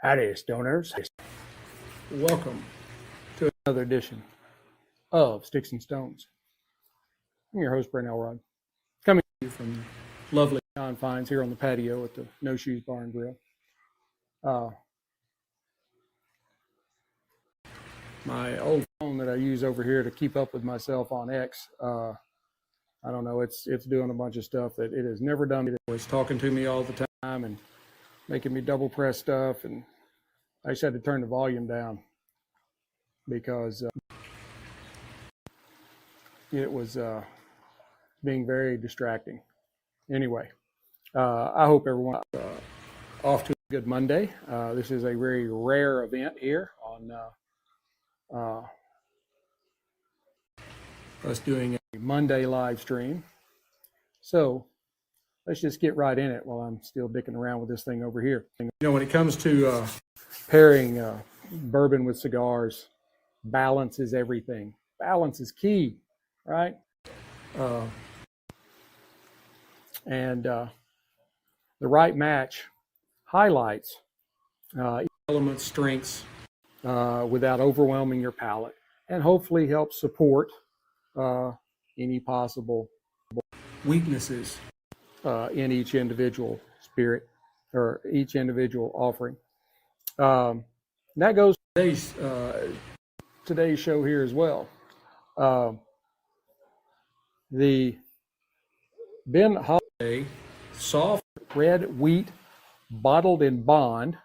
Howdy, stoners. Welcome to another edition of Sticks-n-Stonez. I'm your host, Brent Elrod, coming to you from lovely confines here on the patio at the No Shoes Bar and Grill. My old phone that I use over here to keep up with myself on X, I don't know, it's doing a bunch of stuff that it has never done. It's talking to me all the time and making me double press stuff, and I just had to turn the volume down because it was being very distracting. Anyway, I hope everyone off to a good Monday. This is a very rare event here on us doing a Monday live stream. So let's just get right in it while I'm still dicking around with this thing over here. You know, when it comes to pairing bourbon with cigars, balance is everything. Balance is key, right? And the right match highlights element strengths without overwhelming your palate, and hopefully helps support any possible weaknesses in each individual spirit or each individual offering. That goes to today's show here as well. The BiB Holladay soft red wheat bottled in bond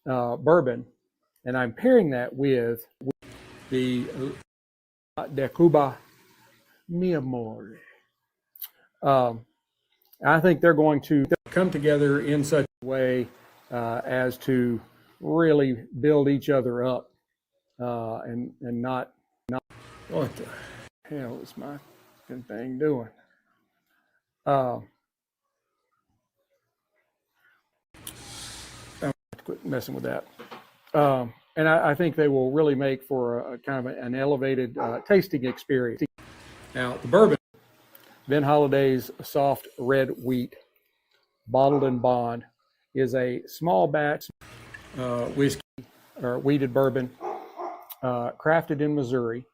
bourbon, and I'm pairing that with the de Cuba, Mi Amor. I think they're going to come together in such a way as to really build each other up and not what the hell is my thing doing? I'm going to quit messing with that. And I think they will really make for a kind of an elevated tasting experience. Now, the bourbon, BiB Holladay's soft red wheat, bottled in bond, is a small batch whiskey or wheated bourbon, crafted in Missouri.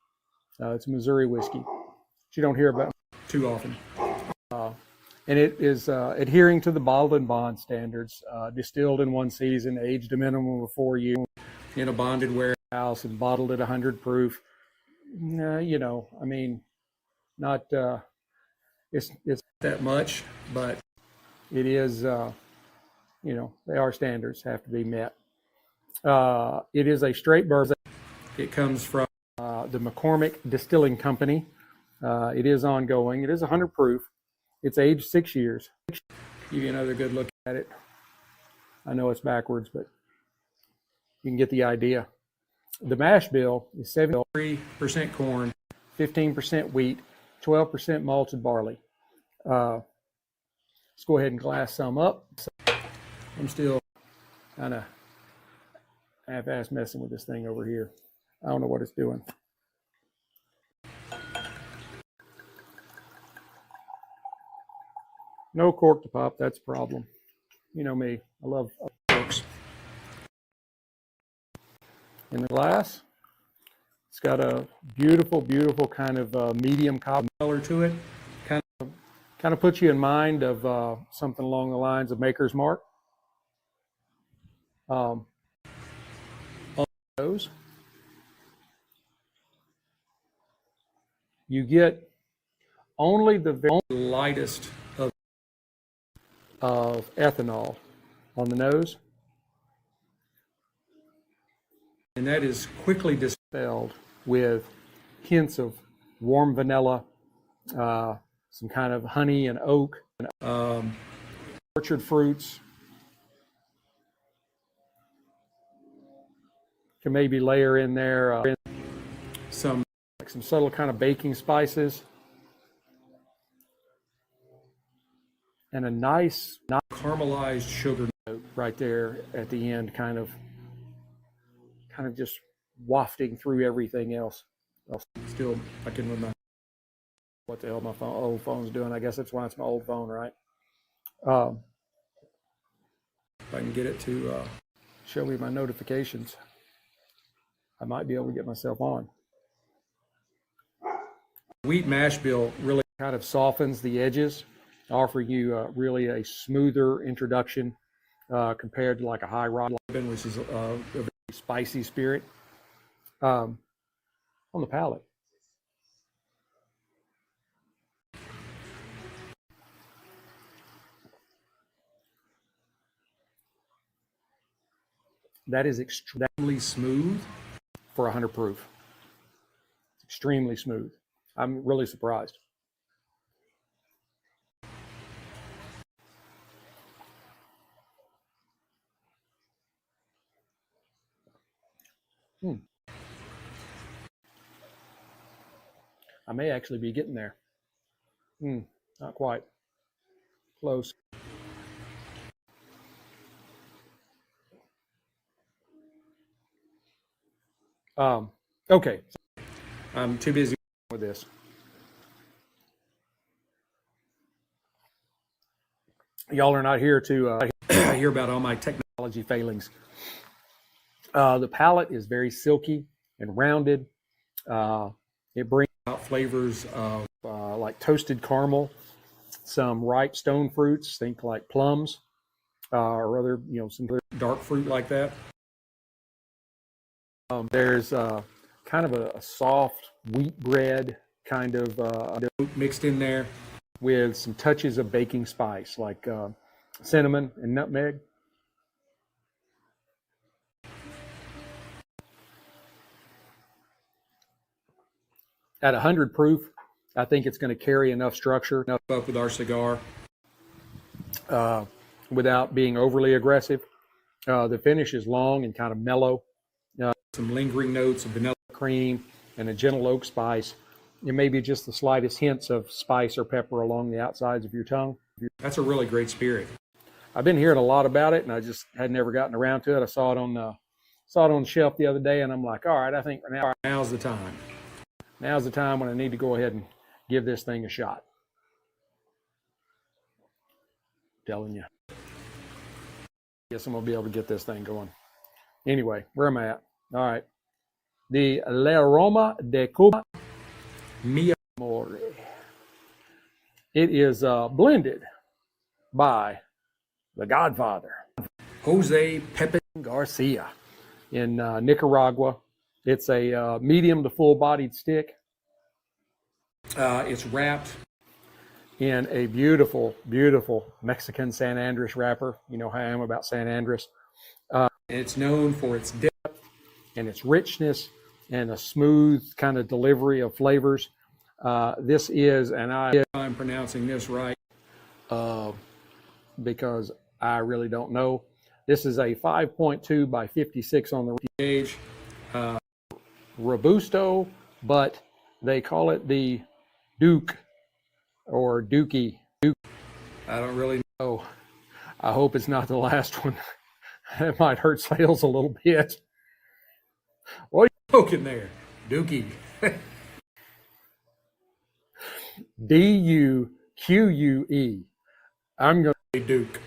It's Missouri whiskey, which you don't hear about too often. And it is adhering to the bottled in bond standards, distilled in 1 season, aged a minimum of 4 years in a bonded warehouse, and bottled at 100 proof. You know, I mean, not it's that much, but it is, you know, they are standards, have to be met. It is a straight bourbon. It comes from the McCormick Distilling Company. It is ongoing. It is 100 proof. It's aged 6 years. Give you another good look at it. I know it's backwards, but you can get the idea. The Mashbill is 73% corn, 15% wheat, 12% malted barley. Let's go ahead and glass some up. I'm still kind of half-ass messing with this thing over here. I don't know what it's doing. No cork to pop, that's a problem. You know me, I love corks. In the glass, it's got a beautiful, beautiful kind of medium copper color to it. Kind of puts you in mind of something along the lines of Maker's Mark. On those, you get only the very lightest of ethanol on the nose, and that is quickly dispelled with hints of warm vanilla, some kind of honey and oak, orchard fruits. Can maybe layer in there some subtle kind of baking spices, and a nice caramelized sugar note right there at the end, kind of just wafting through everything else. Still, I can remember what the hell my old phone's doing. I guess that's why it's my old phone, right? If I can get it to show me my notifications. I might be able to get myself on. Wheat mash bill really kind of softens the edges, offering you really a smoother introduction compared to like a high rod bourbon, which is a very spicy spirit on the palate. That is extremely smooth for 100 proof. Extremely smooth. I'm really surprised. I may actually be getting there. Not quite. Close. Okay. I'm too busy with this. Y'all are not here to hear about all my technology failings. The palate is very silky and rounded. It brings out flavors of like toasted caramel, some ripe stone fruits, think like plums, or other, some dark fruit like that. There's kind of a soft wheat bread kind of mixed in there with some touches of baking spice like cinnamon and nutmeg. At 100 proof, I think it's going to carry enough structure, enough up with our cigar without being overly aggressive. The finish is long and kind of mellow. Some lingering notes of vanilla cream and a gentle oak spice. And maybe just the slightest hints of spice or pepper along the outsides of your tongue. That's a really great spirit. I've been hearing a lot about it, and I just had never gotten around to it. I saw it on the shelf the other day, and I'm like, all right, I think now's the time. Now's the time when I need to go ahead and give this thing a shot. I'm telling you. Guess I'm going to be able to get this thing going. Anyway, where am I at? All right. The Aroma de Cuba, Mi Amor. It is blended by the Godfather, Jose Pepe Garcia in Nicaragua. It's a medium to full-bodied stick. It's wrapped in a beautiful, beautiful Mexican San Andres wrapper. You know how I am about San Andres. It's known for its depth and its richness and a smooth kind of delivery of flavors. This is, and I'm pronouncing this right because I really don't know. This is a 5.2 by 56 on the gauge. Robusto, but they call it the Duke or Dookie. Duke. I don't really know. I hope it's not the last one. It might hurt sales a little bit. What are you poking there? Dookie. D-U-Q-U-E. I'm going to say Duke.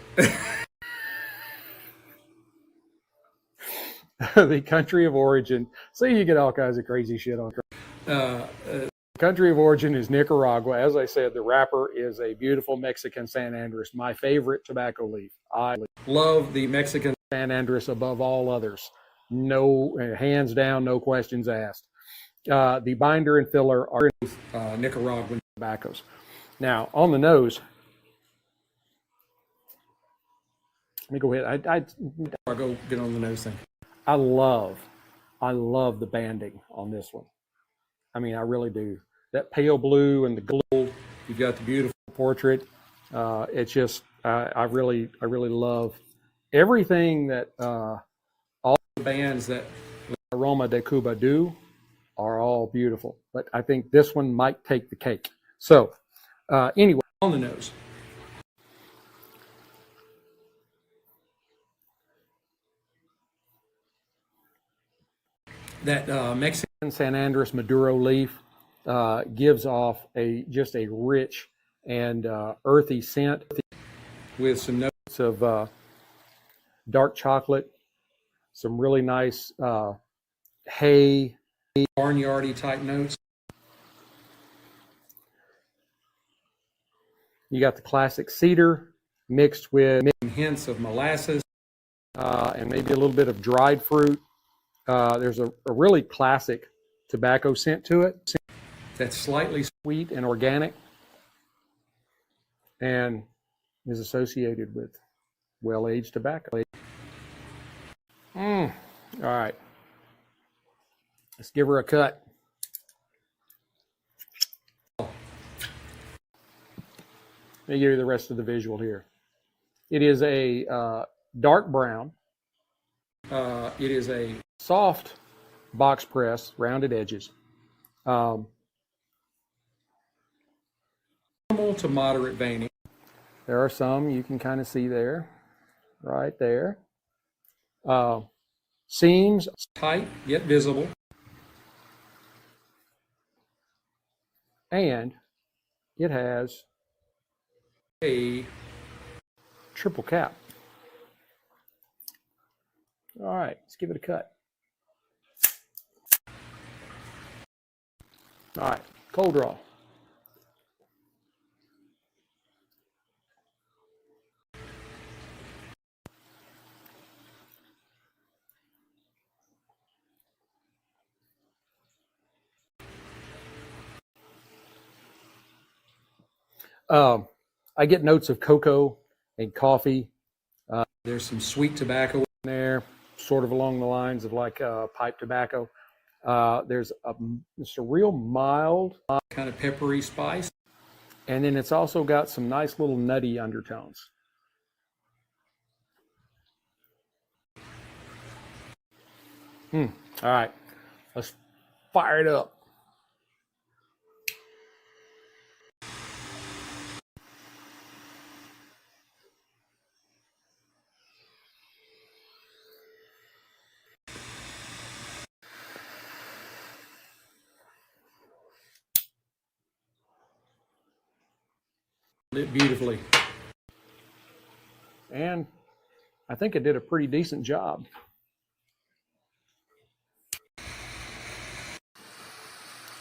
The country of origin. See, you get all kinds of crazy shit on. Country of origin is Nicaragua. As I said, the wrapper is a beautiful Mexican San Andres, my favorite tobacco leaf. I love the Mexican San Andres above all others. No, hands down, no questions asked. The binder and filler are Nicaraguan tobaccos. Now, on the nose, let me go ahead. I'll go get on the nose thing. I love the banding on this one. I mean, I really do. That pale blue and the gold. You've got the beautiful portrait. It's just, I really love everything that all the bands that Aroma de Cuba do are all beautiful. But I think this one might take the cake. So, anyway, on the nose. That Mexican San Andres Maduro leaf gives off just a rich and earthy scent with some notes of dark chocolate some really nice hay, barnyardy type notes. You got the classic cedar mixed with hints of molasses and maybe a little bit of dried fruit. There's a really classic tobacco scent to it that's slightly sweet and organic and is associated with well-aged tobacco. All right. Let's give her a cut. Let me give you the rest of the visual here. It is a dark brown. It is a soft box press, rounded edges. Minimal to moderate veining. There are some you can kind of see there, right there. Seams tight yet visible. And it has a triple cap. All right, let's give it a cut. All right, cold draw. I get notes of cocoa and coffee. There's some sweet tobacco in there, sort of along the lines of like pipe tobacco. There's just a real mild kind of peppery spice. And then it's also got some nice little nutty undertones. All right, let's fire it up. Lit beautifully. And I think it did a pretty decent job.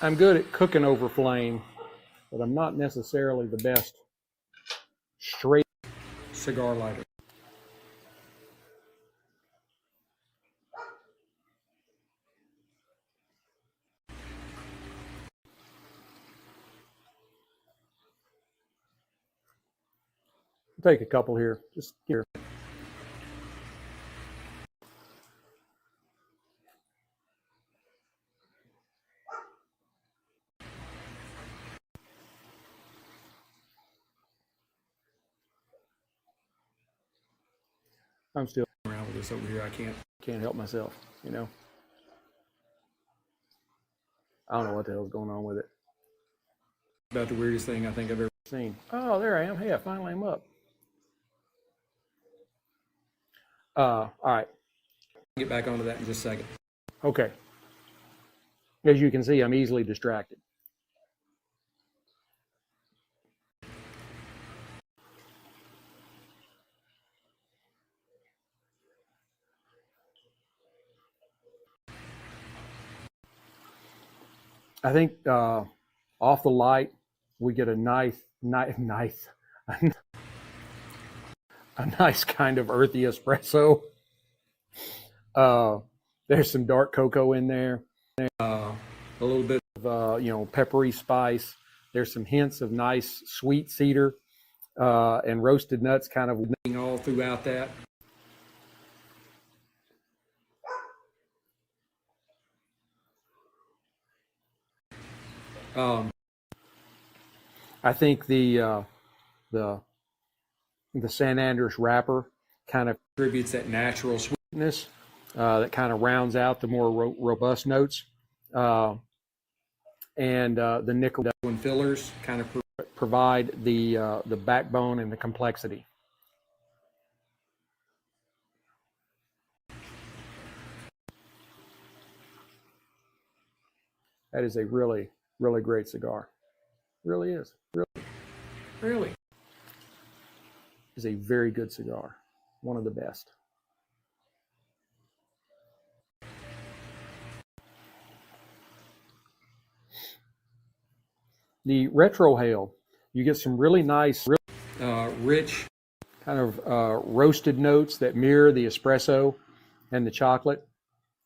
I'm good at cooking over flame, but I'm not necessarily the best straight cigar lighter. I'll take a couple here, just here. I'm still around with this over here. I can't help myself, you know. I don't know what the hell's going on with it. About the weirdest thing I think I've ever seen. Oh, there I am. Hey, I finally am up. All right. Get back onto that in just a second. Okay. As you can see, I'm easily distracted. I think off the light, we get a nice kind of earthy espresso. There's some dark cocoa in there. A little bit of peppery spice. There's some hints of nice sweet cedar and roasted nuts kind of all throughout that. I think the San Andres wrapper kind of contributes that natural sweetness that kind of rounds out the more robust notes. And the nickel and fillers kind of provide the backbone and the complexity. That is a really, really great cigar. Really is. Really. Is a very good cigar. One of the best. The retrohale, you get some really nice, rich, kind of roasted notes that mirror the espresso and the chocolate.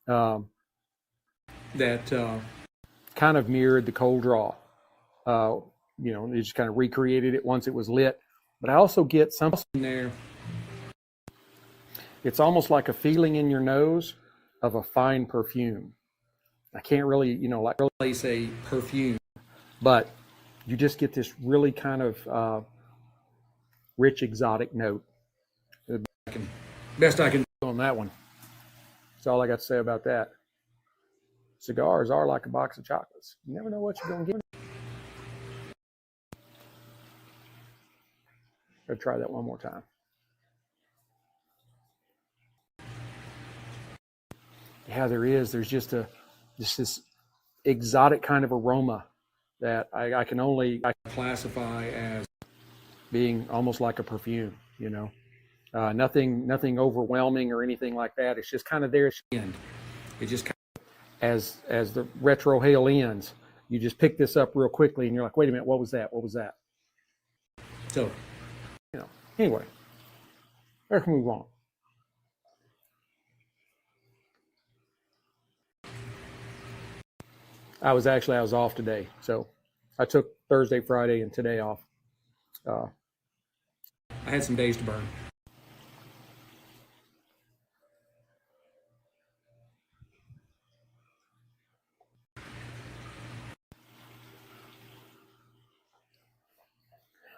That kind of mirrored the cold draw. You know, they just kind of recreated it once it was lit. But I also get something there. It's almost like a feeling in your nose of a fine perfume. I can't really, you know, like really say perfume, but you just get this really kind of rich, exotic note. Best I can do on that one. That's all I got to say about that. Cigars are like a box of chocolates. You never know what you're going to get. I'll try that one more time. Yeah, there is. There's just this exotic kind of aroma that I can classify as being almost like a perfume, you know. Nothing overwhelming or anything like that. It's just kind of there at the end. It just kind of, as the retrohale ends, you just pick this up real quickly and you're like, wait a minute, what was that? What was that? So, you know, anyway, let's move on. I was off today, so I took Thursday, Friday, and today off. I had some days to burn.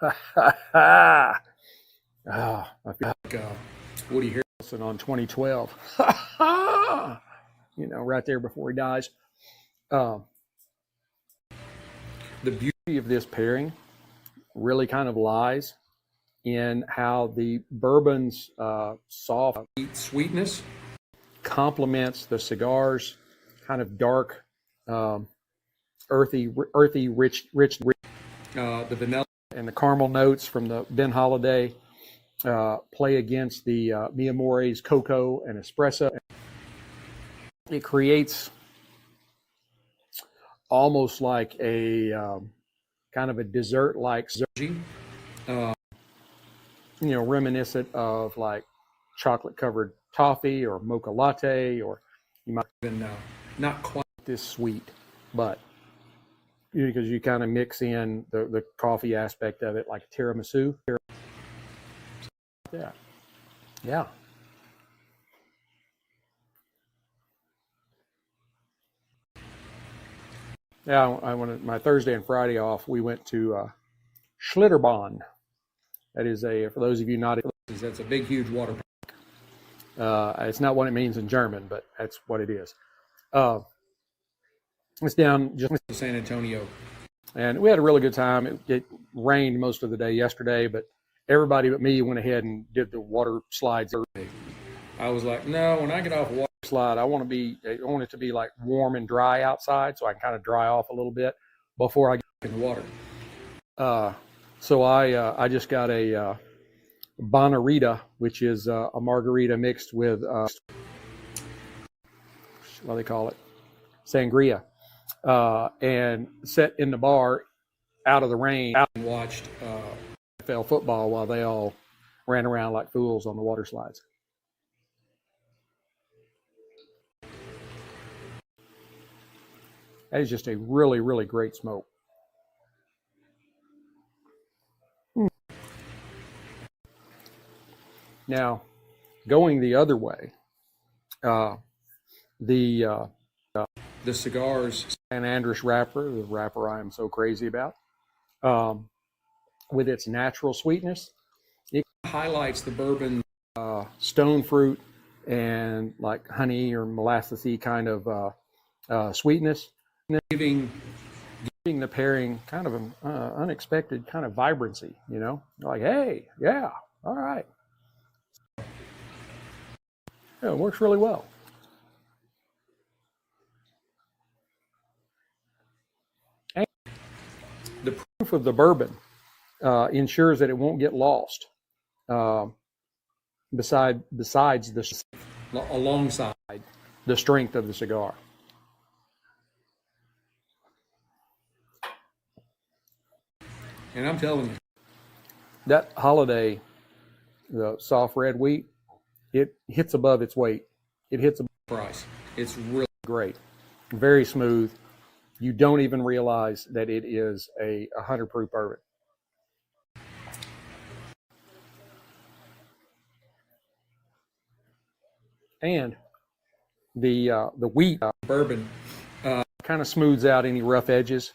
I feel like Woody Harrelson on 2012. You know, right there before he dies. The beauty of this pairing really kind of lies in how the bourbon's soft sweetness complements the cigar's kind of dark, earthy, rich. The vanilla and the caramel notes from the Ben Holladay play against the Mi Amore's cocoa and espresso. It creates almost like a kind of a dessert-like, you know, reminiscent of like chocolate-covered toffee or mocha latte, or you might even not quite this sweet, but because you kind of mix in the coffee aspect of it, like a tiramisu. Yeah, yeah. Yeah, I wanted my Thursday and Friday off. We went to Schlitterbahn. That is for those of you not, that's a big, huge water park. It's not what it means in German, but that's what it is. It's down just in San Antonio. And we had a really good time. It rained most of the day yesterday, but everybody but me went ahead and did the water slides early. I was like, no, when I get off a water slide, I want it to be like warm and dry outside, so I can kind of dry off a little bit before I get in the water. So I just got a Bonarita, which is a margarita mixed with what do they call it? Sangria, and sat in the bar out of the rain and watched NFL football while they all ran around like fools on the water slides. That is just a really, really great smoke. Now, going the other way, the Cigars San Andres wrapper, the wrapper I am so crazy about, with its natural sweetness, it highlights the bourbon stone fruit and like honey or molassesy kind of sweetness, giving the pairing kind of an unexpected kind of vibrancy. You know, like, hey, yeah, all right. Yeah, it works really well. And the proof of the bourbon ensures that it won't get lost. Besides alongside the strength of the cigar. And I'm telling you, that Holladay, the soft red wheat, it hits above its weight. It hits above the price. It's really great. Very smooth. You don't even realize that it is a 100 proof bourbon. And the wheat bourbon kind of smooths out any rough edges,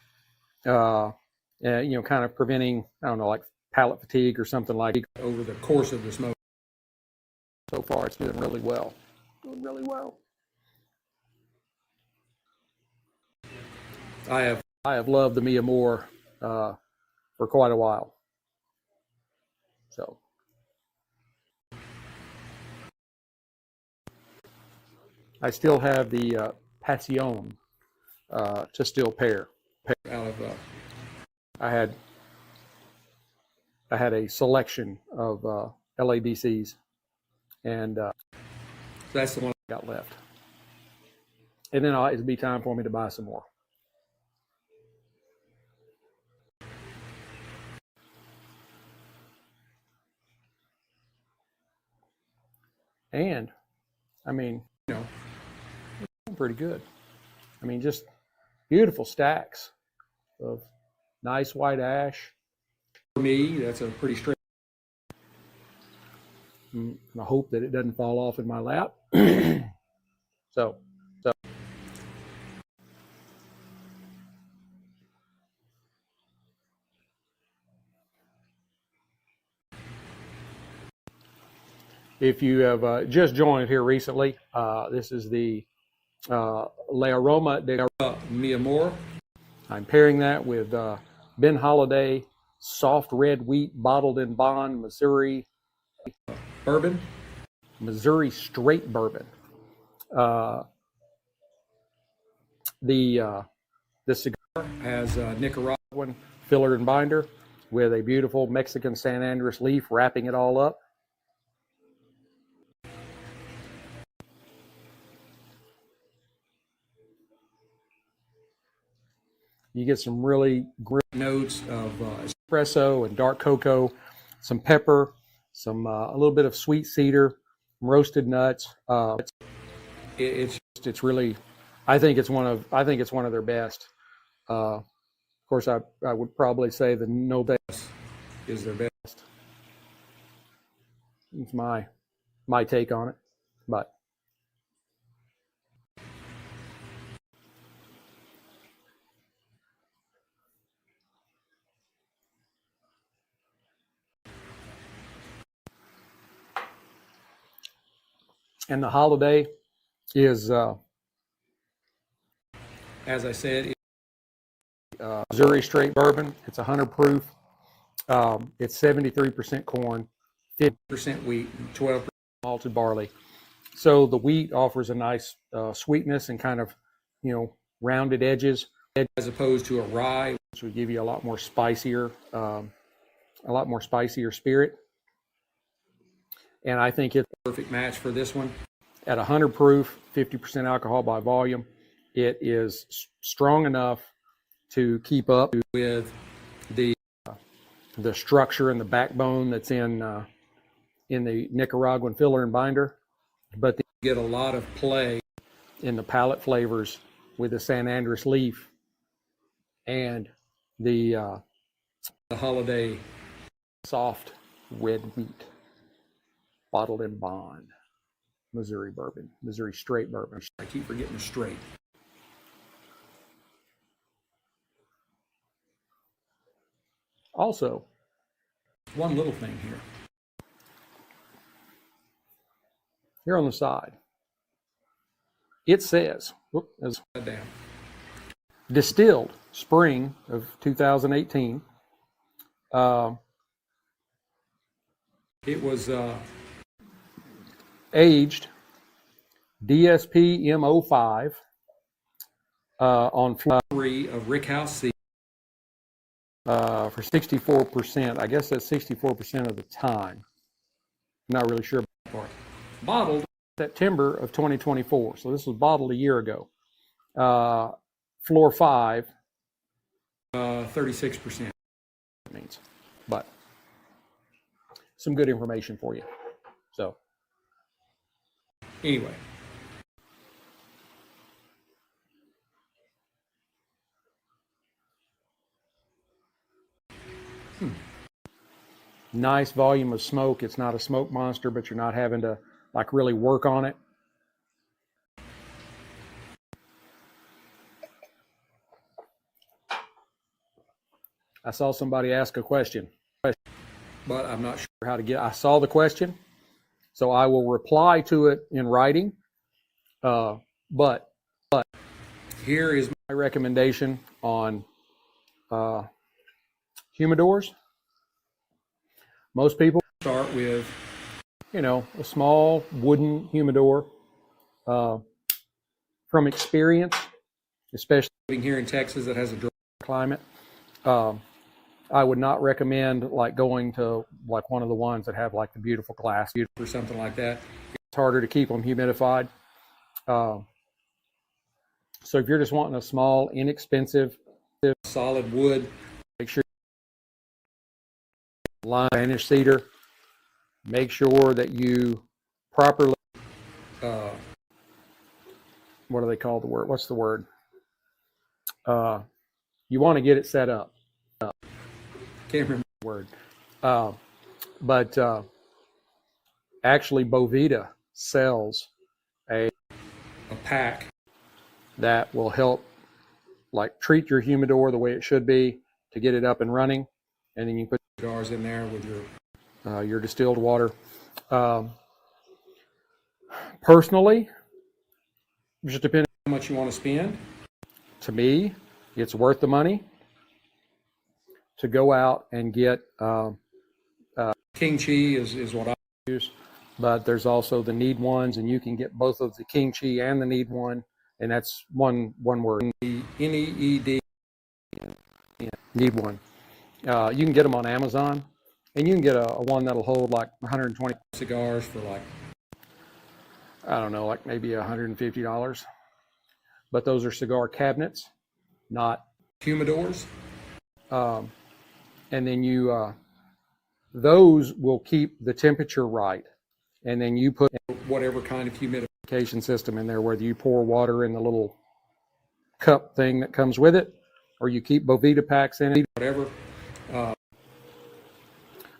kind of preventing, I don't know, like palate fatigue or something like that over the course of the smoke. So far, it's doing really well. Doing really well. I have loved the Amor for quite a while. So. I still have the Passion to still pair out of. I had a selection of LADCs, and that's the one I got left. And then it'll be time for me to buy some more. And I mean, pretty good. I mean, just beautiful stacks of nice white ash. For me, that's a pretty straight. And I hope that it doesn't fall off in my lap. So. If you have just joined here recently, this is the Aroma de Amor. I'm pairing that with Ben Holladay soft red wheat bottled in bond Missouri bourbon, Missouri straight bourbon. The cigar has Nicaraguan filler and binder with a beautiful Mexican San Andres leaf wrapping it all up. You get some really great notes of espresso and dark cocoa, some pepper, some a little bit of sweet cedar, roasted nuts. It's really, I think it's one of their best. Of course, I would probably say the No Best is their best. It's my take on it, but. And the Holladay is, as I said, Missouri straight bourbon. It's 100 proof. It's 73% corn, 50% wheat, and 12% malted barley. So the wheat offers a nice sweetness and kind of, rounded edges, as opposed to a rye, which would give you a lot more spicier spirit. And I think it's a perfect match for this one. At 100 proof, 50% alcohol by volume, it is strong enough to keep up with the structure and the backbone that's in the Nicaraguan filler and binder, but they get a lot of play in the palate flavors with the San Andres leaf and the Holladay soft red wheat bottled in bond Missouri bourbon, Missouri straight bourbon. I keep forgetting the straight. Also, one little thing here on the side, it says, distilled spring of 2018. It was aged DSP M05 on flower 3 of Rickhouse C for 64%. I guess that's 64% of the time. I'm not really sure about that part. Bottled September of 2024. So this was bottled a year ago. Floor 5, 36%. it means. But some good information for you. So anyway. Nice volume of smoke. It's not a smoke monster, but you're not having to like really work on it. I saw somebody ask a question, but I'm not sure how to get. I saw the question, so I will reply to it in writing. But here is my recommendation on humidors. Most people start with, a small wooden humidor. From experience, especially living here in Texas that has a dry climate, I would not recommend like going to like one of the ones that have like the beautiful glass or something like that. It's harder to keep them humidified. So if you're just wanting a small, inexpensive, solid wood, make sure lime Spanish cedar. Make sure that you properly, what do they call the word? What's the word? You want to get it set up. Can't remember the word. But actually, Boveda sells a pack that will help like treat your humidor the way it should be to get it up and running, and then you put cigars in there with your distilled water. Personally, just depending on how much you want to spend. To me, it's worth the money to go out and get King Chi is what I use, but there's also the Need Ones, and you can get both of the King Chi and the Need One, and that's one word. The NEED, Need One. You can get them on Amazon, and you can get a one that'll hold like 120 cigars for like, I don't know, like maybe $150. But those are cigar cabinets, not humidors. And then you, those will keep the temperature right. And then you put whatever kind of humidification system in there, whether you pour water in the little cup thing that comes with it, or you keep Boveda packs in it, whatever.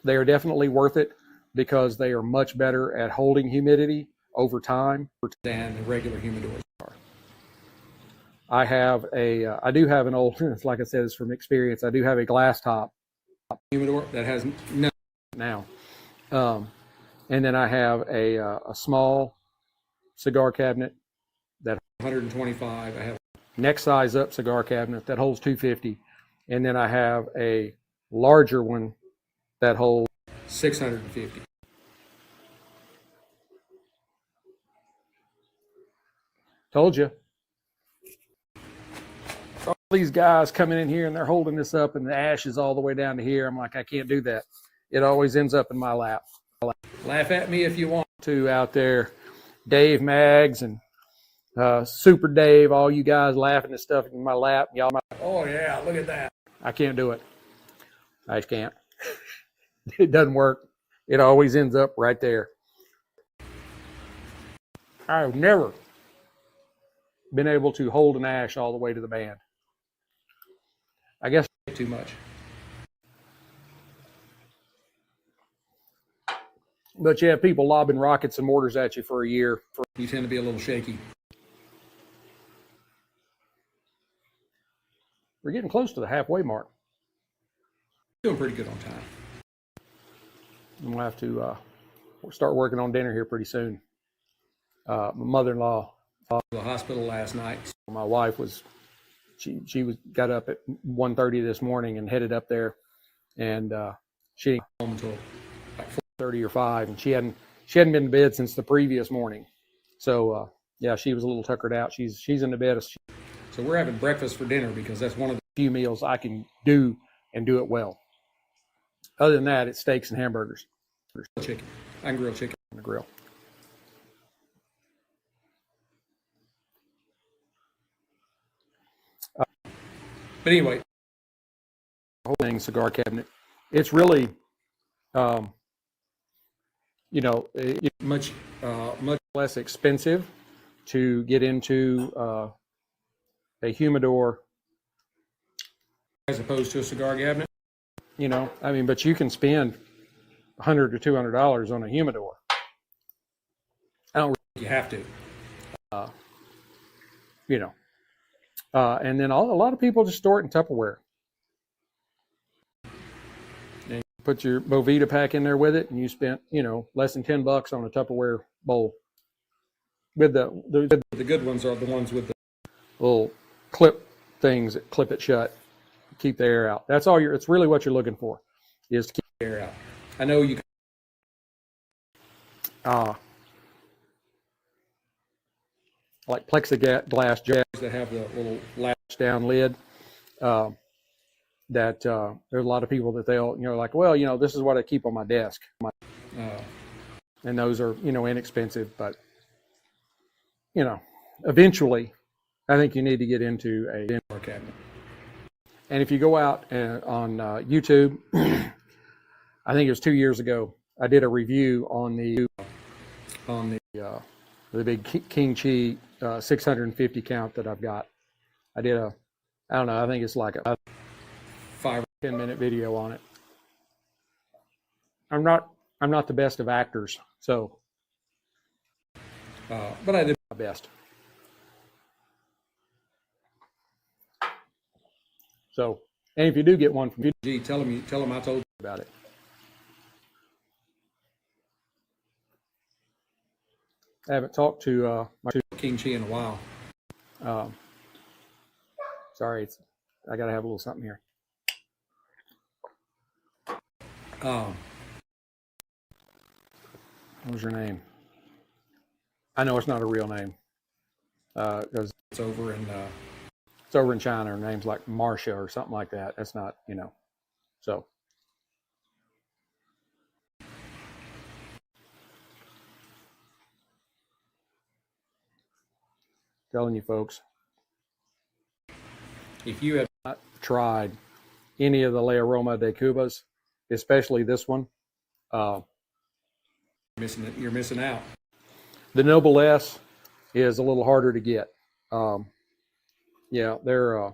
They are definitely worth it because they are much better at holding humidity over time than the regular humidors are. I do have an old, like I said, it's from experience. I do have a glass top humidor that has no now. And then I have a small cigar cabinet that 125. I have a next size up cigar cabinet that holds 250. And then I have a larger one that holds 650. Told you. All these guys coming in here and they're holding this up and the ash is all the way down to here. I'm like, I can't do that. It always ends up in my lap. Laugh at me if you want to out there. Dave Maggs and Super Dave, all you guys laughing at stuff in my lap. Y'all, oh yeah, look at that. I can't do it. I just can't. It doesn't work. It always ends up right there. I've never been able to hold an ash all the way to the band. I guess too much. But you have people lobbing rockets and mortars at you for a year. You tend to be a little shaky. We're getting close to the halfway mark. Doing pretty good on time. I'm gonna have to start working on dinner here pretty soon. My mother-in-law was at the hospital last night. So my wife was, she got up at 1:30 this morning and headed up there, and she didn't come home until like 4:30 or 5, and she hadn't been to bed since the previous morning. So yeah, she was a little tuckered out. She's in the bed. So we're having breakfast for dinner because that's one of the few meals I can do and do it well. Other than that, it's steaks and hamburgers. Chicken. I can grill chicken on the grill. But anyway, whole thing, cigar cabinet. it's really, you know, much less expensive to get into a humidor as opposed to a cigar cabinet. You know, I mean, but you can spend $100 to $200 on a humidor. I don't think you have to. You know, and then a lot of people just store it in Tupperware. And you put your Movida pack in there with it, and you spent, you know, less than $10 on a Tupperware bowl. With the good ones are the ones with the little clip things that clip it shut, keep the air out. That's all it's really what you're looking for, is to keep the air out. I know you like plexiglass jars that have the little latch down lid. There's a lot of people that they'll, you know, like, well, you know, this is what I keep on my desk. And those are, you know, inexpensive, but, you know, eventually I think you need to get into a indoor cabinet. And if you go out on YouTube, I think it was 2 years ago, I did a review on the big King Chi 650 count that I've got. I did I don't know, I think it's like a 5 or 10 minute video on it. I'm not the best of actors, so but I did my best. So, and if you do get one from VG, tell them I told you about it. I haven't talked to my King Chi in a while. Sorry, I gotta have a little something here. What was your name? I know it's not a real name, because it's over in China. Her name's like Marcia or something like that. That's not, you know, so. Telling you folks, if you have not tried any of the La Aroma de Cubas, especially this one, you're missing out. The Noblesse is a little harder to get. Yeah, they're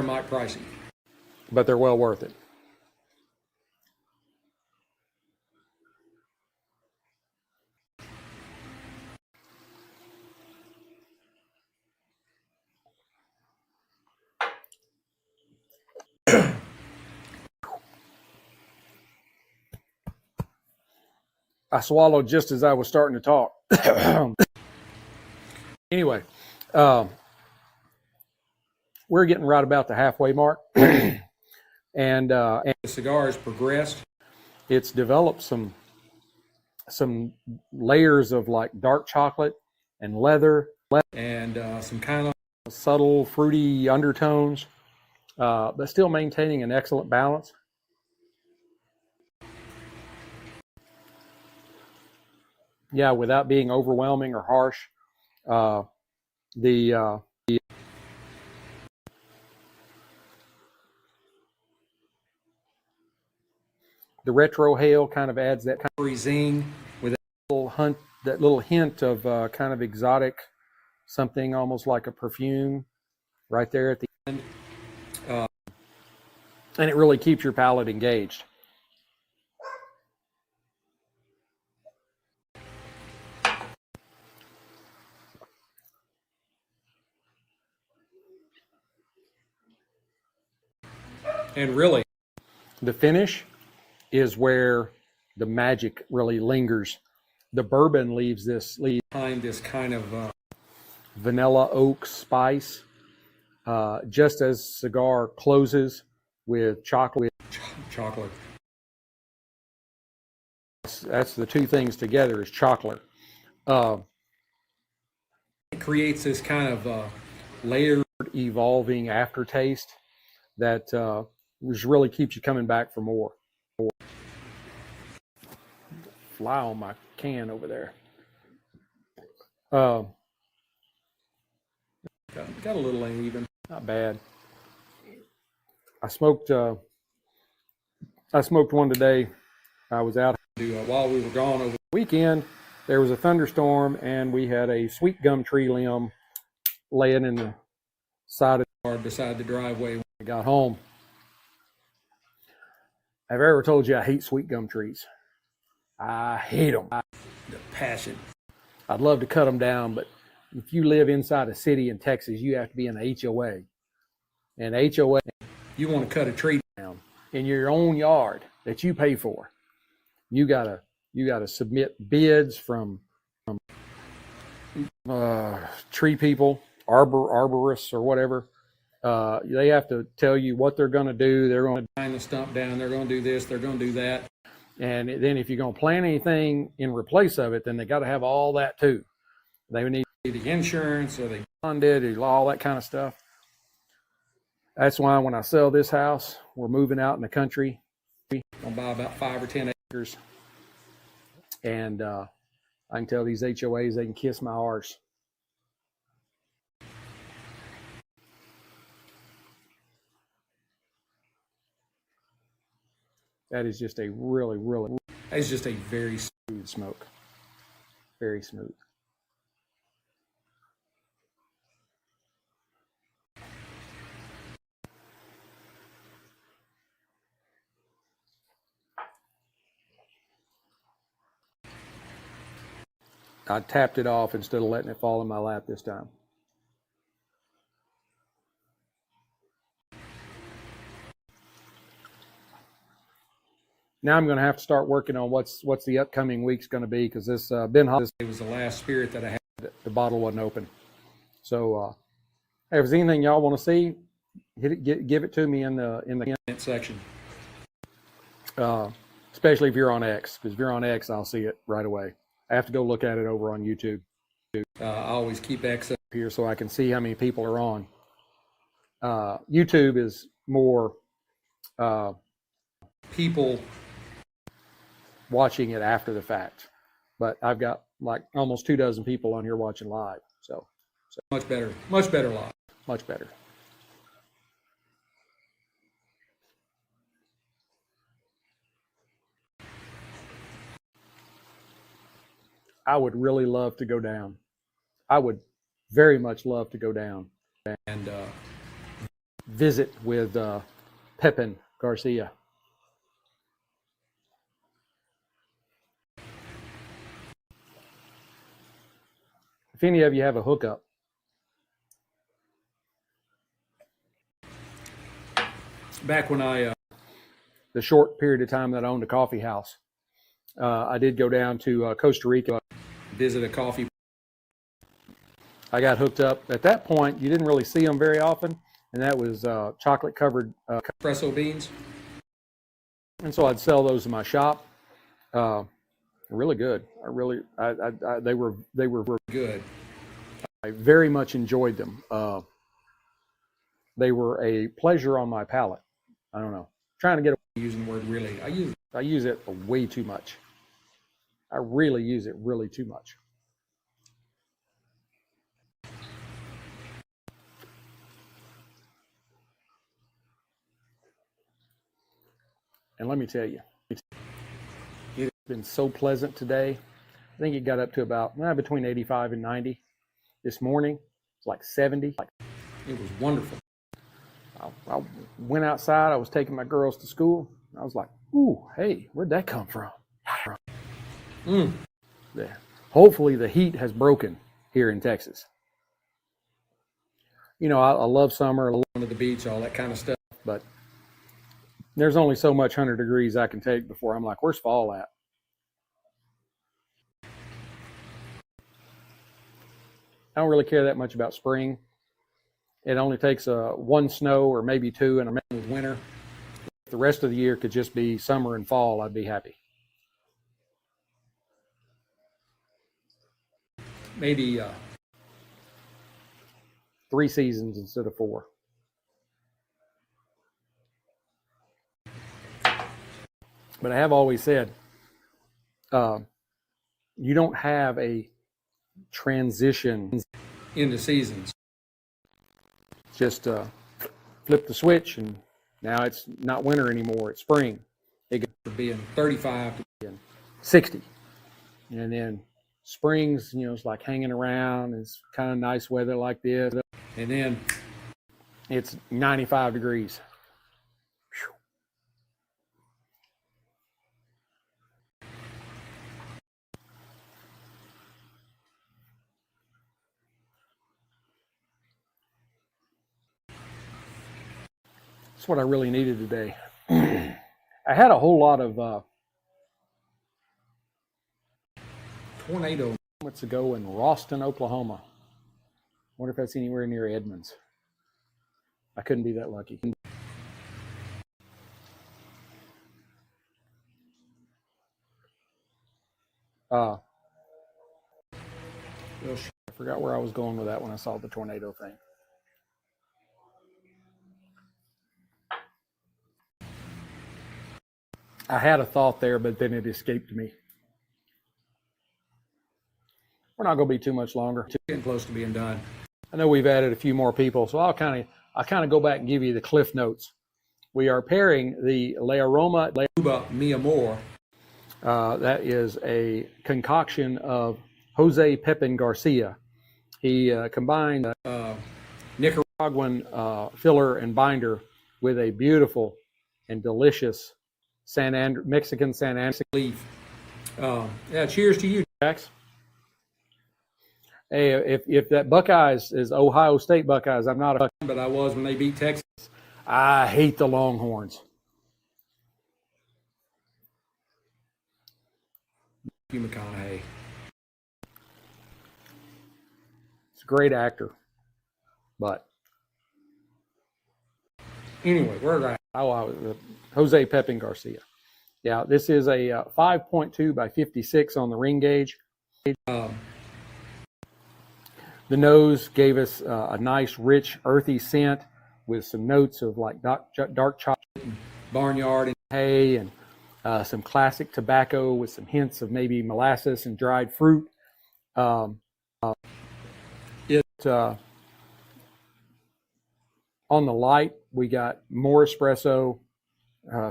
might pricey, but they're well worth it. I swallowed just as I was starting to talk. Anyway, we're getting right about the halfway mark, and the cigar has progressed. It's developed some layers of like dark chocolate and leather, and some kind of subtle fruity undertones, but still maintaining an excellent balance. Yeah, without being overwhelming or harsh. The retrohale kind of adds that kind of zing with that little hint of kind of exotic, something almost like a perfume right there at the end. And it really keeps your palate engaged. And really, the finish is where the magic really lingers. The bourbon leaves behind this kind of vanilla oak spice, just as cigar closes with chocolate. That's the two things together, is chocolate. It creates this kind of layered, evolving aftertaste that which really keeps you coming back for more. Fly on my can over there. Got a little uneven, not bad. I smoked I smoked one today. I was out while we were gone over the weekend. There was a thunderstorm, and we had a sweet gum tree limb laying in the side of the yard beside the driveway when we got home. Have I ever told you I hate sweet gum trees? I hate them. The passion. I'd love to cut them down, but if you live inside a city in Texas, you have to be in a HOA. And HOA, you want to cut a tree down in your own yard that you pay for. You gotta submit bids from tree people, arborists or whatever. They have to tell you what they're going to do. They're going to grind the stump down. They're going to do this. They're going to do that. And then if you're going to plant anything in replace of it, then they got to have all that too. They need the insurance, or they bonded, or all that kind of stuff. That's why when I sell this house, we're moving out in the country. I'll buy about 5 or 10 acres. And I can tell these HOAs they can kiss my arse. That is just a it's just a very smooth smoke. Very smooth. I tapped it off instead of letting it fall in my lap this time. Now I'm going to have to start working on what's the upcoming week's going to be, because this Ben Holladay was the last spirit that I had. The bottle wasn't open. So if there's anything y'all want to see, give it to me in the comment section. Especially if you're on X, because if you're on X, I'll see it right away. I have to go look at it over on YouTube. I always keep X up here so I can see how many people are on. YouTube is more people watching it after the fact, but I've got like almost 24 people on here watching live. So much better live, much better. I would really love to go down. I would very much love to go down and visit with Pepin Garcia. If any of you have a hookup, back when the short period of time that I owned a coffee house, I did go down to Costa Rica, visit a coffee. I got hooked up. At that point, you didn't really see them very often, and that was chocolate-covered espresso beans. And so I'd sell those in my shop. Really good. They were good. I very much enjoyed them. They were a pleasure on my palate. I don't know. Trying to get away from using the word really. I use it way too much. I really use it really too much. And let me tell you, it's been so pleasant today. I think it got up to about between 85 and 90. This morning, it's like 70. It was wonderful. I went outside. I was taking my girls to school. I was like, ooh, hey, where'd that come from? Yeah. Hopefully the heat has broken here in Texas. You know, I love summer, I love going to the beach, all that kind of stuff, but there's only so much 100 degrees I can take before I'm like, where's fall at? I don't really care that much about spring. It only takes one snow or maybe two, and I'm in with winter. If the rest of the year could just be summer and fall, I'd be happy. Maybe 3 seasons instead of 4. But I have always said, you don't have a transition into seasons. Just flip the switch and now it's not winter anymore, it's spring. It goes from being 35 to being 60. And then springs, you know, it's like hanging around. It's kind of nice weather like this. And then it's 95 degrees. That's what I really needed today. I had a whole lot of tornado moments ago in Ralston, Oklahoma. Wonder if that's anywhere near Edmonds. I couldn't be that lucky. I forgot where I was going with that when I saw the tornado thing. I had a thought there, but then it escaped me. We're not going to be too much longer. Getting close to being done. I know we've added a few more people, so I'll kind of go back and give you the cliff notes. We are pairing the Aroma Cuba Amor. That is a concoction of Jose Pepin Garcia. He combined Nicaraguan filler and binder with a beautiful and delicious Mexican San Andres leaf. Yeah, cheers to you, Jax. Hey, if that Buckeyes is Ohio State Buckeyes, I'm not a fan, but I was when they beat Texas. I hate the Longhorns. McConaughey. He's a great actor, but anyway, where did Jose Pepin Garcia. Yeah, this is a 5.2 by 56 on the ring gauge. The nose gave us a nice, rich, earthy scent with some notes of like dark chocolate and barnyard and hay, and some classic tobacco with some hints of maybe molasses and dried fruit. On the light, we got more espresso,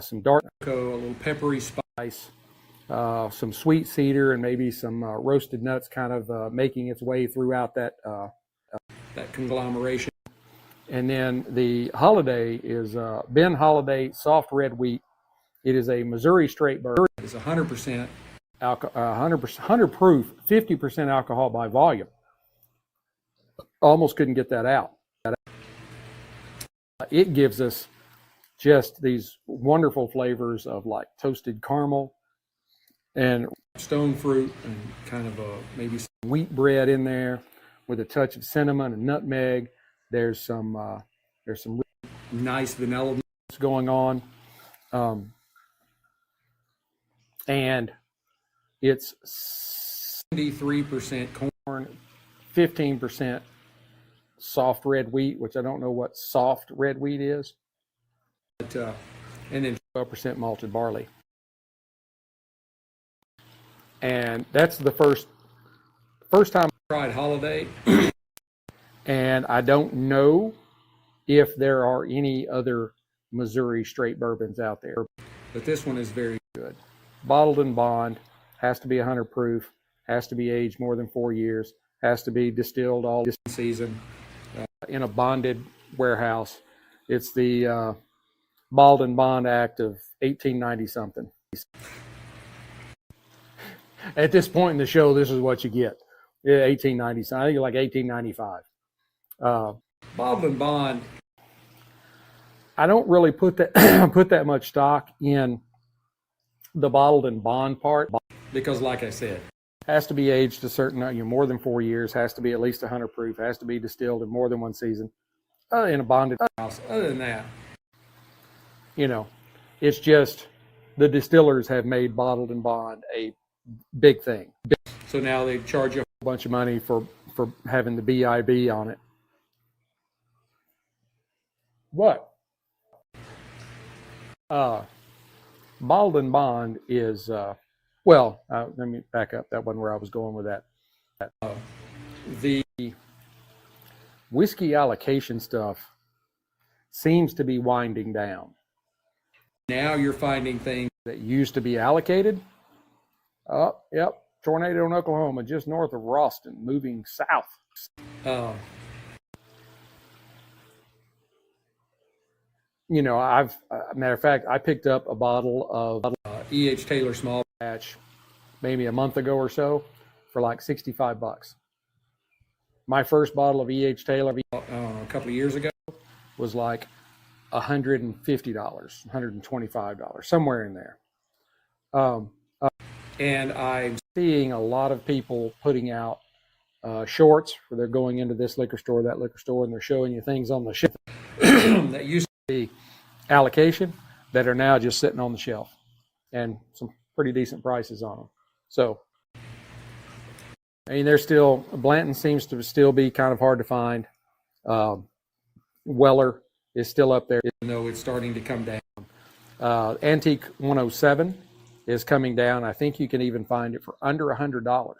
some dark cocoa, a little peppery spice, some sweet cedar, and maybe some roasted nuts kind of making its way throughout that conglomeration. And then the Holladay is Ben Holladay soft red wheat. It is a Missouri straight bourbon. It's 100% alcohol, 100 proof, 50% alcohol by volume. Almost couldn't get that out. It gives us just these wonderful flavors of like toasted caramel and stone fruit and kind of maybe some wheat bread in there with a touch of cinnamon and nutmeg. There's some really nice vanilla going on. And it's 73% corn, 15% soft red wheat, which I don't know what soft red wheat is, but, and then 12% malted barley. And that's the first time I tried Holladay, and I don't know if there are any other Missouri straight bourbons out there, but this one is very good. Bottled and bond, has to be 100 proof, has to be aged more than 4 years, has to be distilled all season in a bonded warehouse. It's the Bottled and Bond Act of 1890 something. At this point in the show, this is what you get. 1890 something. I think it's like 1895. Bottled and bond. I don't really put that much stock in the bottled and bond part, because like I said, has to be aged a certain, more than 4 years, has to be at least 100 proof, has to be distilled in more than one season in a bonded house. Other than that, it's just the distillers have made bottled and bond a big thing. So now they charge you a whole bunch of money for having the BIB on it. What? Bottled and bond is, let me back up. That wasn't where I was going with that. The whiskey allocation stuff seems to be winding down. Now you're finding things that used to be allocated. Oh, yep, tornado in Oklahoma, just north of Ralston, moving south. You know, matter of fact, I picked up a bottle of E.H. Taylor small batch maybe a month ago or so for like $65. My first bottle of E.H. Taylor a couple of years ago was like $150, $125, somewhere in there. And I'm seeing a lot of people putting out shorts where they're going into this liquor store, that liquor store, and they're showing you things on the shelf that used to be allocation that are now just sitting on the shelf, and some pretty decent prices on them. So, I mean, they're still, Blanton seems to still be kind of hard to find. Weller is still up there, even though it's starting to come down. Antique 107 is coming down. I think you can even find it for under $100.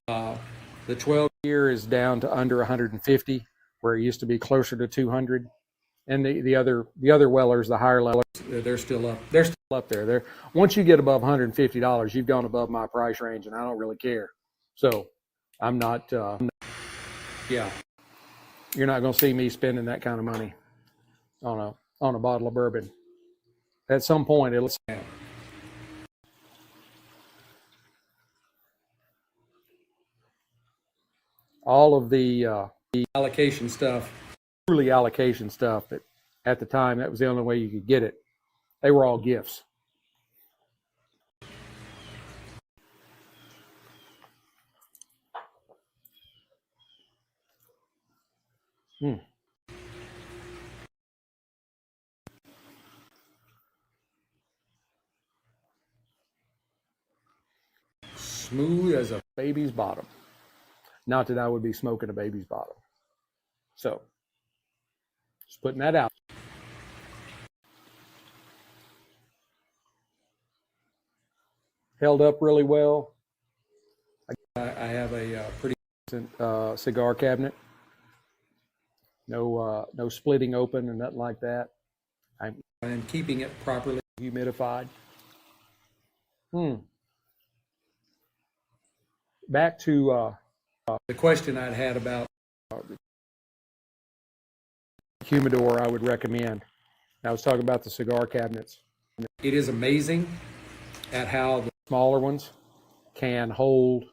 The 12 year is down to under 150, where it used to be closer to 200. And the other Wellers, the higher levels, they're still up. They're still up there. Once you get above $150, you've gone above my price range, and I don't really care. So I'm not. Yeah, you're not going to see me spending that kind of money on a bottle of bourbon. At some point, it'll. All of the allocation stuff, truly allocation stuff, that at the time that was the only way you could get it. They were all gifts. Smooth as a baby's bottom. Not that I would be smoking a baby's bottom. So, just putting that out. Held up really well. I have a pretty decent cigar cabinet. No splitting open and nothing like that. I'm keeping it properly humidified. Back to the question I'd had about humidor I would recommend. I was talking about the cigar cabinets. It is amazing at how the smaller ones can hold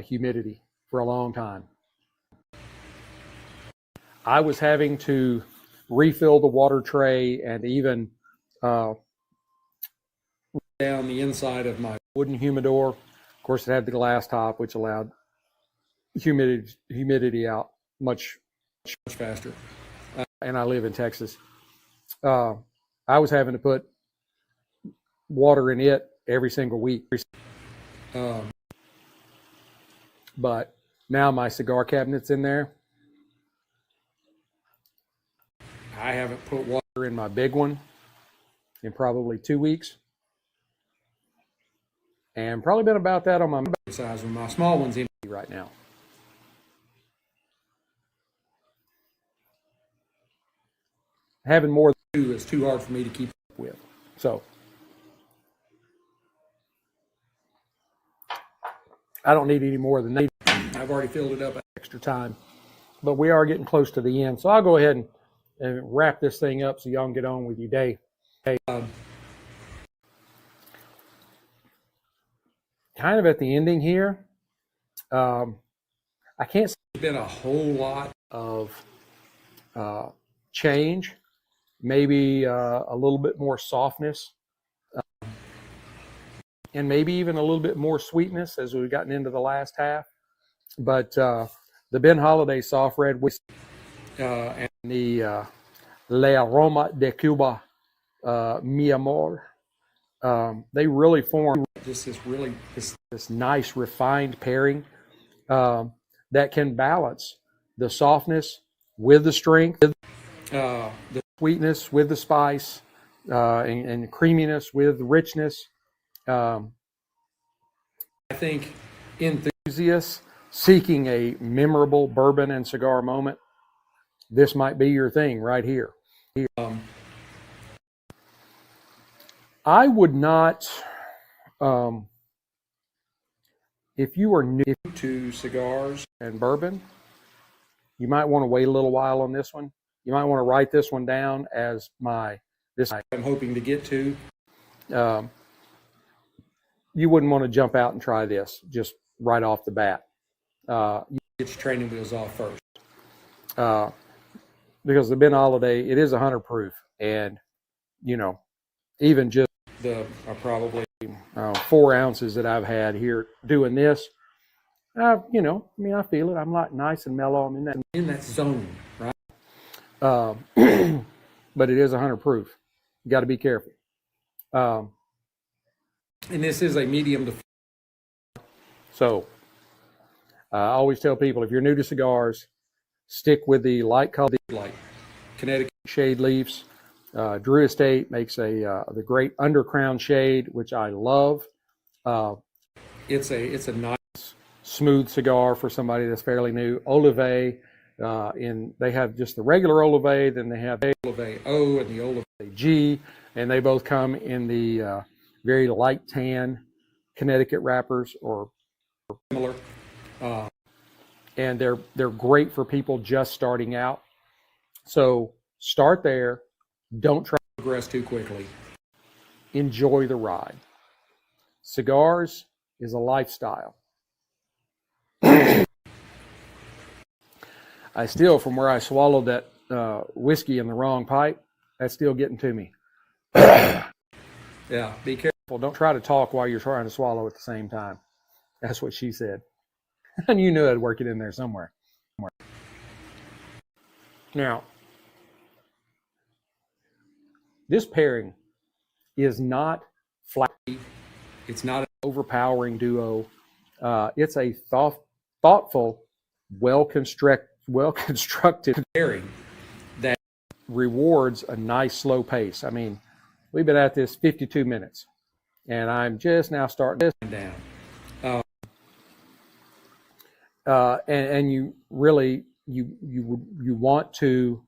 humidity for a long time. I was having to refill the water tray and even down the inside of my wooden humidor. Of course, it had the glass top, which allowed humidity out much faster. And I live in Texas. I was having to put water in it every single week. But now my cigar cabinet's in there. I haven't put water in my big one in probably 2 weeks. And probably been about that on my size one. My small one's empty right now. Having more than 2 is too hard for me to keep up with. So I don't need any more than that. I've already filled it up extra time. But we are getting close to the end. So I'll go ahead and wrap this thing up so y'all can get on with your day. Kind of at the ending here. I can't say there's been a whole lot of change. Maybe a little bit more softness. And maybe even a little bit more sweetness as we've gotten into the last half. But the Ben Holladay soft red whiskey and the Aroma de Cuba, Mi Amor, they really form just this nice refined pairing that can balance the softness with the strength, the sweetness with the spice, and creaminess with richness. I think enthusiasts seeking a memorable bourbon and cigar moment, this might be your thing right here. I would not, if you are new to cigars and bourbon, you might want to wait a little while on this one. You might want to write this one down as this I'm hoping to get to. You wouldn't want to jump out and try this just right off the bat. You get your training wheels off first. Because the BiB Holladay, it is 100 proof. And, you know, even just the probably 4 ounces that I've had here doing this, you know, I mean, I feel it. I'm like nice and mellow. I'm in that zone, right? But it is 100 proof. You got to be careful. And this is a medium to. So I always tell people, if you're new to cigars, stick with the light color, like Connecticut shade leaves. Drew Estate makes the great undercrown shade, which I love. It's a nice smooth cigar for somebody that's fairly new. Holladay, they have just the regular Holladay, then they have Holladay O and the Holladay G, and they both come in the very light tan Connecticut wrappers or similar. And they're great for people just starting out. So start there. Don't try to progress too quickly. Enjoy the ride. Cigars is a lifestyle. I still, from where I swallowed that whiskey in the wrong pipe, that's still getting to me. Yeah, be careful. Don't try to talk while you're trying to swallow at the same time. That's what she said. And you knew I'd work it in there somewhere. Now, this pairing is not flashy. It's not an overpowering duo. It's a thoughtful, well-constructed pairing that rewards a nice slow pace. I mean, we've been at this 52 minutes, and I'm just now starting this down. And you really you want to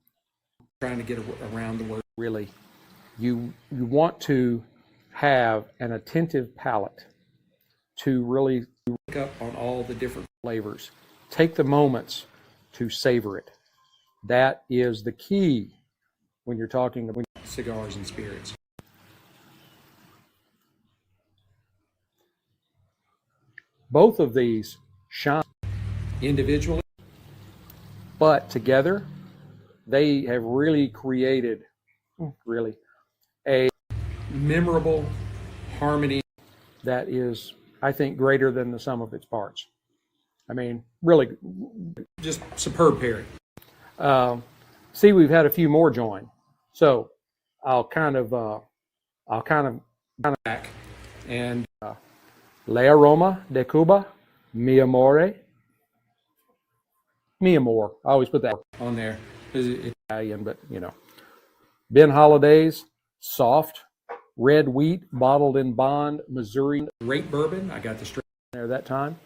trying to get around the word really. You want to have an attentive palate to really pick up on all the different flavors. Take the moments to savor it. That is the key when you're talking about cigars and spirits. Both of these shine individually, but together they have really created a memorable harmony that is, I think, greater than the sum of its parts. I mean, really, just superb pairing. See, we've had a few more join, so I'll kind of back and Aroma de Cuba, Mi Amore. Mi Amor. I always put that on there. It's Italian, but you know. BiB Holladay's soft red wheat bottled in Bond, Missouri. Great bourbon. I got the straight there that time.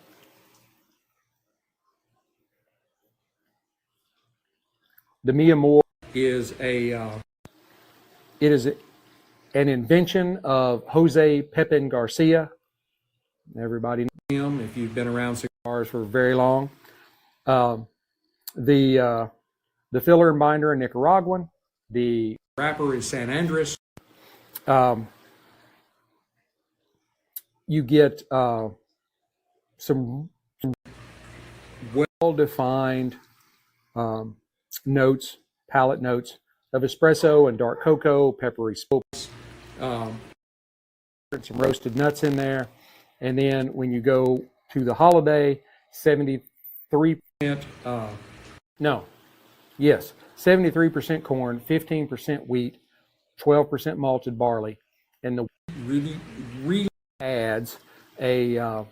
The Mi Amor is an invention of Jose Pepin Garcia. Everybody knows him if you've been around cigars for very long. The filler and binder are Nicaraguan. The wrapper is San Andres. You get some well-defined notes, palate notes of espresso and dark cocoa, peppery spokes, some roasted nuts in there. And then when you go to the Holladay, 73% 73% corn, 15% wheat, 12% malted barley, and the really adds a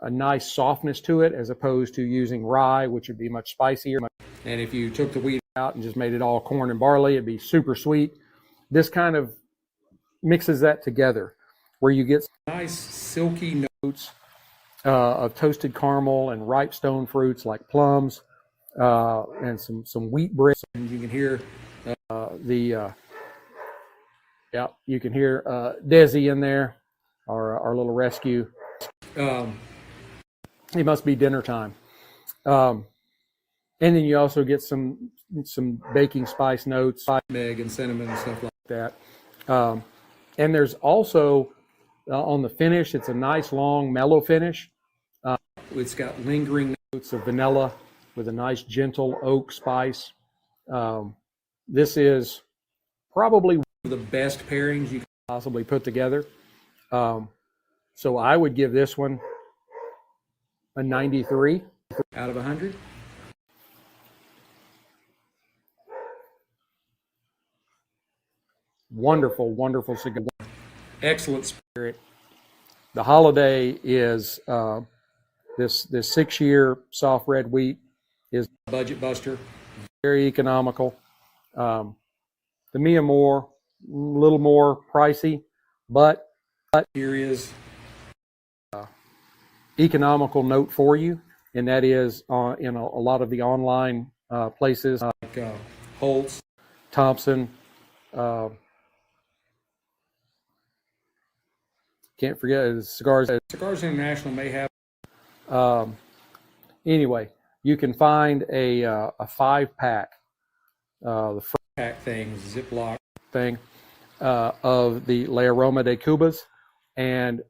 nice softness to it as opposed to using rye, which would be much spicier. And if you took the wheat out and just made it all corn and barley, it'd be super sweet. This kind of mixes that together, where you get nice silky notes of toasted caramel and ripe stone fruits like plums. And some wheat bread, and you can hear Yeah, you can hear Desi in there, our little rescue. It must be dinner time. And then you also get some baking spice notes, nutmeg and cinnamon and stuff like that. And there's also on the finish, it's a nice long mellow finish. It's got lingering notes of vanilla with a nice gentle oak spice. This is probably one of the best pairings you can possibly put together. So I would give this one a 93 out of 100. Wonderful, wonderful cigar. Excellent spirit. The Holladay is this 6-year soft red wheat is a budget buster, very economical. The Amor, a little more pricey, but here is economical note for you, and that is in a lot of the online places like Holtz, Thompson. Can't forget Cigars. Cigars International may have. Anyway, you can find a 5-pack, the first pack thing, Ziploc thing, of the Aroma de Cubas, and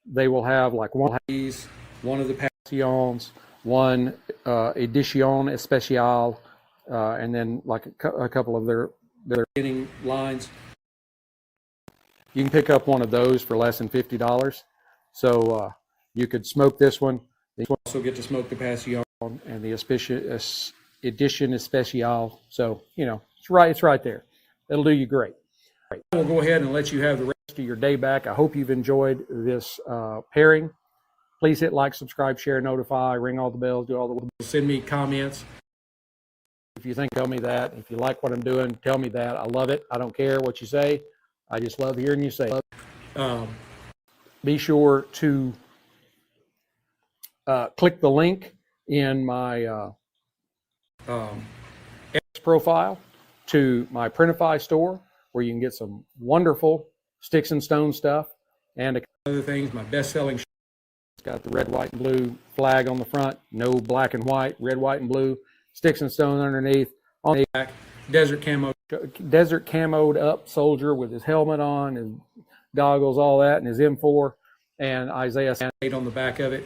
they will have like one of these, one of the Passions, one Edition Especial, and then like a couple of their beginning lines. You can pick up one of those for less than $50. So you could smoke this one. You also get to smoke the Passion and the Edition Especial. So, you know, it's right there. It'll do you great. We'll go ahead and let you have the rest of your day back. I hope you've enjoyed this pairing. Please hit like, subscribe, share, notify, ring all the bells, do all the. Send me comments. If you think, tell me that. If you like what I'm doing, tell me that. I love it. I don't care what you say. I just love hearing you say it. Be sure to click the link in my profile to my Printify store, where you can get some wonderful Sticks-n-Stone stuff and a couple other things. My best-selling shirt. It's got the red, white, and blue flag on the front. No black and white, red, white, and blue. Sticks-n-Stone underneath. On the back, desert camoed up soldier with his helmet on, his goggles, all that, and his M4, and Isaiah 8 on the back of it.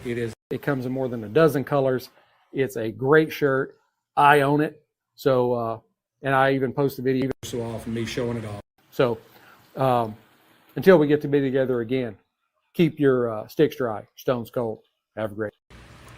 It comes in more than a dozen colors. It's a great shirt. I own it. So, and I even post a video so often me showing it off. So, until we get to be together again, keep your sticks dry, stones cold. Have a great day.